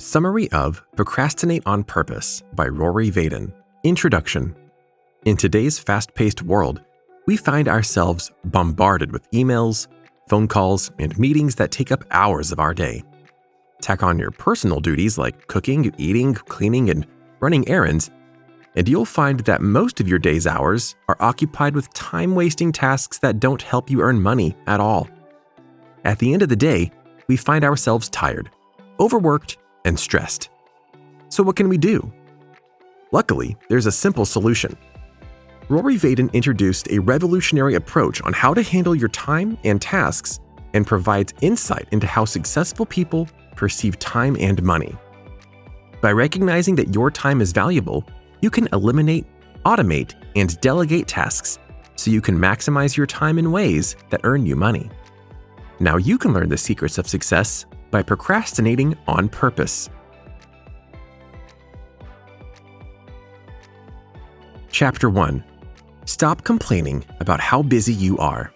Summary of Procrastinate on Purpose by Rory Vaden. Introduction. In today's fast-paced world, we find ourselves bombarded with emails, phone calls, and meetings that take up hours of our day. Tack on your personal duties like cooking, eating, cleaning, and running errands, and you'll find that most of your day's hours are occupied with time-wasting tasks that don't help you earn money at all. At the end of the day, we find ourselves tired, overworked, and stressed. So what can we do? Luckily, there's a simple solution. Rory Vaden introduced a revolutionary approach on how to handle your time and tasks and provides insight into how successful people perceive time and money. By recognizing that your time is valuable, you can eliminate, automate, and delegate tasks so you can maximize your time in ways that earn you money. Now you can learn the secrets of success by procrastinating on purpose. Chapter 1. Stop complaining about how busy you are.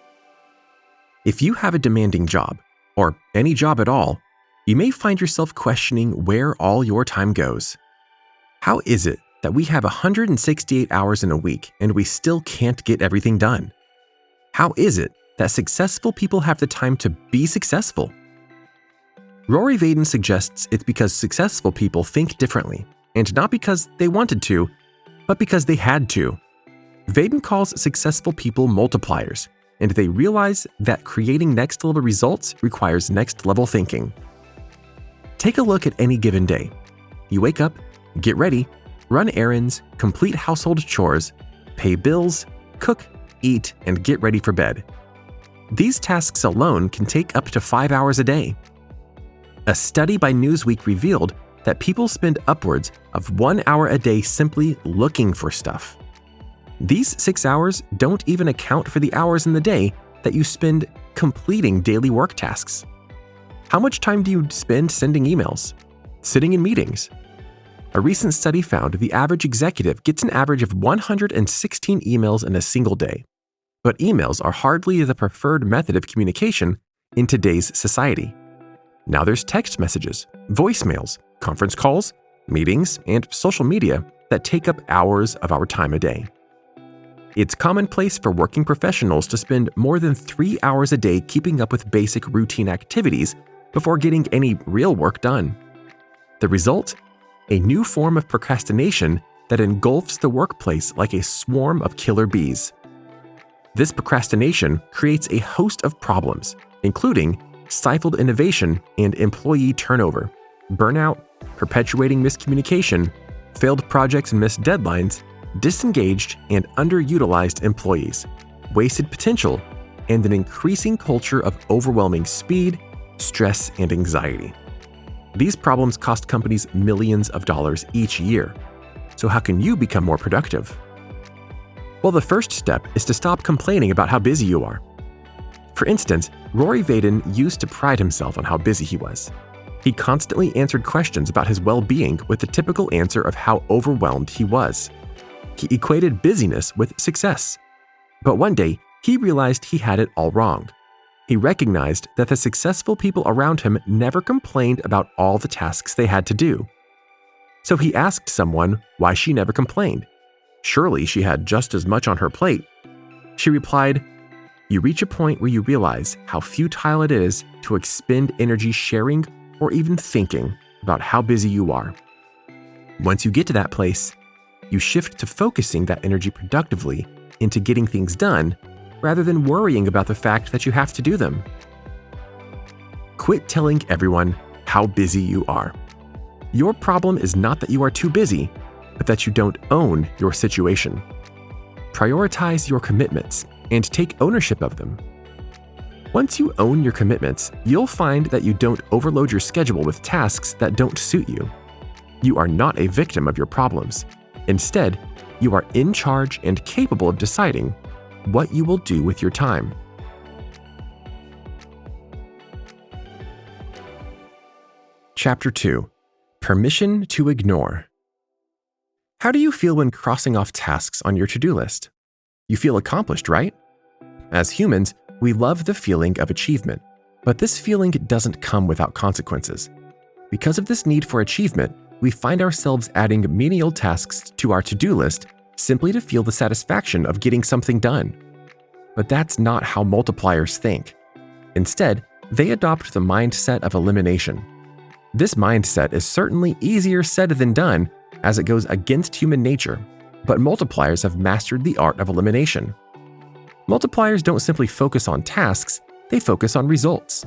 If you have a demanding job, or any job at all, you may find yourself questioning where all your time goes. How is it that we have 168 hours in a week and we still can't get everything done? How is it that successful people have the time to be successful? Rory Vaden suggests it's because successful people think differently, and not because they wanted to, but because they had to. Vaden calls successful people multipliers, and they realize that creating next-level results requires next-level thinking. Take a look at any given day. You wake up, get ready, run errands, complete household chores, pay bills, cook, eat, and get ready for bed. These tasks alone can take up to 5 hours a day. A study by Newsweek revealed that people spend upwards of 1 hour a day simply looking for stuff. These 6 hours don't even account for the hours in the day that you spend completing daily work tasks. How much time do you spend sending emails, sitting in meetings? A recent study found the average executive gets an average of 116 emails in a single day. But emails are hardly the preferred method of communication in today's society. Now there's text messages, voicemails, conference calls, meetings, and social media that take up hours of our time a day. It's commonplace for working professionals to spend more than 3 hours a day keeping up with basic routine activities before getting any real work done. The result? A new form of procrastination that engulfs the workplace like a swarm of killer bees. This procrastination creates a host of problems, including stifled innovation and employee turnover, burnout, perpetuating miscommunication, failed projects and missed deadlines, disengaged and underutilized employees, wasted potential, and an increasing culture of overwhelming speed, stress, and anxiety. These problems cost companies millions of dollars each year. So how can you become more productive? Well, the first step is to stop complaining about how busy you are. For instance, Rory Vaden used to pride himself on how busy he was. He constantly answered questions about his well-being with the typical answer of how overwhelmed he was. He equated busyness with success. But one day, he realized he had it all wrong. He recognized that the successful people around him never complained about all the tasks they had to do. So he asked someone why she never complained. Surely she had just as much on her plate. She replied, "You reach a point where you realize how futile it is to expend energy sharing or even thinking about how busy you are. Once you get to that place, you shift to focusing that energy productively into getting things done rather than worrying about the fact that you have to do them." Quit telling everyone how busy you are. Your problem is not that you are too busy, but that you don't own your situation. Prioritize your commitments and take ownership of them. Once you own your commitments, you'll find that you don't overload your schedule with tasks that don't suit you. You are not a victim of your problems. Instead, you are in charge and capable of deciding what you will do with your time. Chapter 2. Permission to ignore. How do you feel when crossing off tasks on your to-do list? You feel accomplished, right? As humans, we love the feeling of achievement, but this feeling doesn't come without consequences. Because of this need for achievement, we find ourselves adding menial tasks to our to-do list simply to feel the satisfaction of getting something done. But that's not how multipliers think. Instead, they adopt the mindset of elimination. This mindset is certainly easier said than done, as it goes against human nature, but multipliers have mastered the art of elimination. Multipliers don't simply focus on tasks, they focus on results.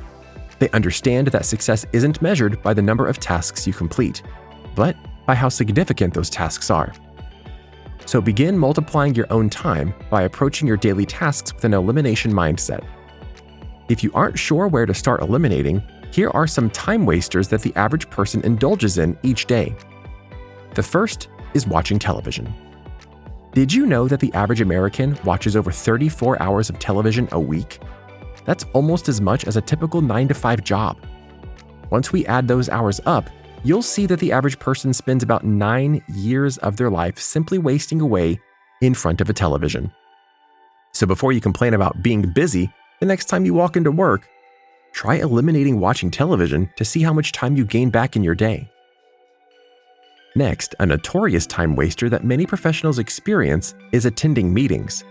They understand that success isn't measured by the number of tasks you complete, but by how significant those tasks are. So begin multiplying your own time by approaching your daily tasks with an elimination mindset. If you aren't sure where to start eliminating, here are some time wasters that the average person indulges in each day. The first is watching television. Did you know that the average American watches over 34 hours of television a week? That's almost as much as a typical 9-to-5 job. Once we add those hours up, you'll see that the average person spends about 9 years of their life simply wasting away in front of a television. So before you complain about being busy the next time you walk into work, try eliminating watching television to see how much time you gain back in your day. Next, a notorious time waster that many professionals experience is attending meetings.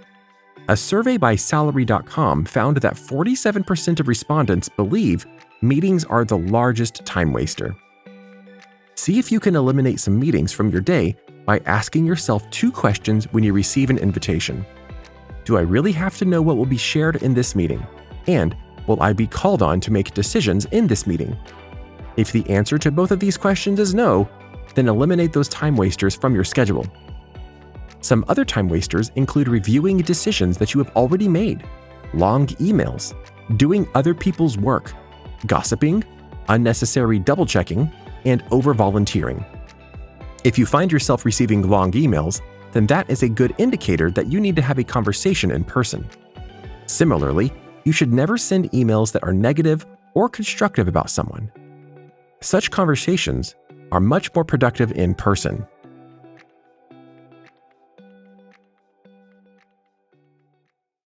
A survey by Salary.com found that 47% of respondents believe meetings are the largest time waster. See if you can eliminate some meetings from your day by asking yourself 2 questions when you receive an invitation. Do I really have to know what will be shared in this meeting? And will I be called on to make decisions in this meeting? If the answer to both of these questions is no, then eliminate those time wasters from your schedule. Some other time wasters include reviewing decisions that you have already made, long emails, doing other people's work, gossiping, unnecessary double-checking, and over-volunteering. If you find yourself receiving long emails, then that is a good indicator that you need to have a conversation in person. Similarly, you should never send emails that are negative or constructive about someone. Such conversations are much more productive in person.